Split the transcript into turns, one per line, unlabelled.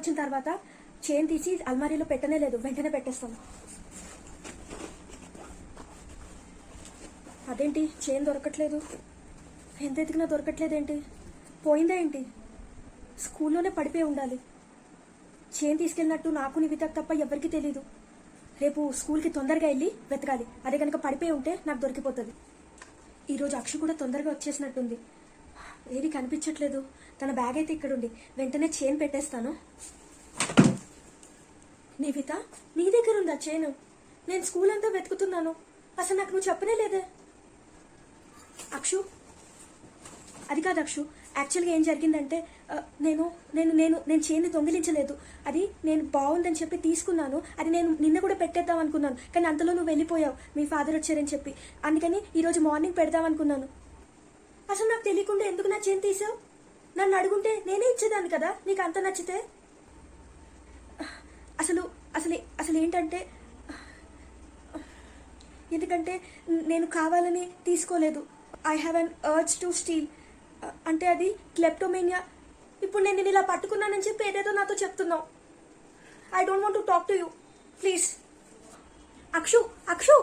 వచ్చిన తర్వాత చైన్ తీసి అల్మారీలో పెట్టనే లేదు, వెంటనే పెట్టేస్తాను. అదేంటి చైన్ దొరకట్లేదు? ఎంత ఎతికినా దొరకట్లేదేంటి? పోయిందా ఏంటి? స్కూల్లోనే పడిపోయి ఉండాలి. చైన్ తీసుకెళ్ళినట్టు నాకు నివితకు తప్ప ఎవరికి తెలీదు. రేపు స్కూల్కి తొందరగా వెళ్ళి వెతకాలి. అదే కనుక పడిపోయి ఉంటే నాకు దొరికిపోతుంది. ఈరోజు అక్షు కూడా తొందరగా వచ్చేసినట్టుంది. ఏది కనిపించట్లేదు. తన బ్యాగ్ అయితే ఇక్కడుంది. వెంటనే చైన్ పెట్టేస్తాను. నివిత, నీ దగ్గర ఉందా చైన్? నేను స్కూల్ అంతా వెతుకుతున్నాను, అసలు నాకు నువ్వు చెప్పనే లేదే. అక్షు, అది కాదు అక్షు, యాక్చువల్గా ఏం జరిగిందంటే నేను నేను నేను నేను చైన్ దొంగిలించలేదు. అది నేను బాగుందని చెప్పి తీసుకున్నాను. అది నేను నిన్న కూడా పెట్టేద్దాం అనుకున్నాను, కానీ అంతలో నువ్వు వెళ్ళిపోయావు మీ ఫాదర్ వచ్చారని చెప్పి. అందుకని ఈరోజు మార్నింగ్ పెడదాం అనుకున్నాను. అసలు నాకు తెలియకుండా ఎందుకు నా చైన్ తీసావు? నన్ను అడుగుంటే నేనే ఇచ్చేదాన్ని కదా, నీకు అంత నచ్చితే. అసలు అసలు అసలు ఏంటంటే, ఎందుకంటే నేను కావాలని తీసుకోలేదు. I have an urge to steal. అంటే అది క్లెప్టోమేనియా. ఇప్పుడు నేను ఇలా పట్టుకున్నానని చెప్పి ఏదేదో నాతో చెప్తున్నావు. I don't want to talk to you, please. Akshu, Akshu.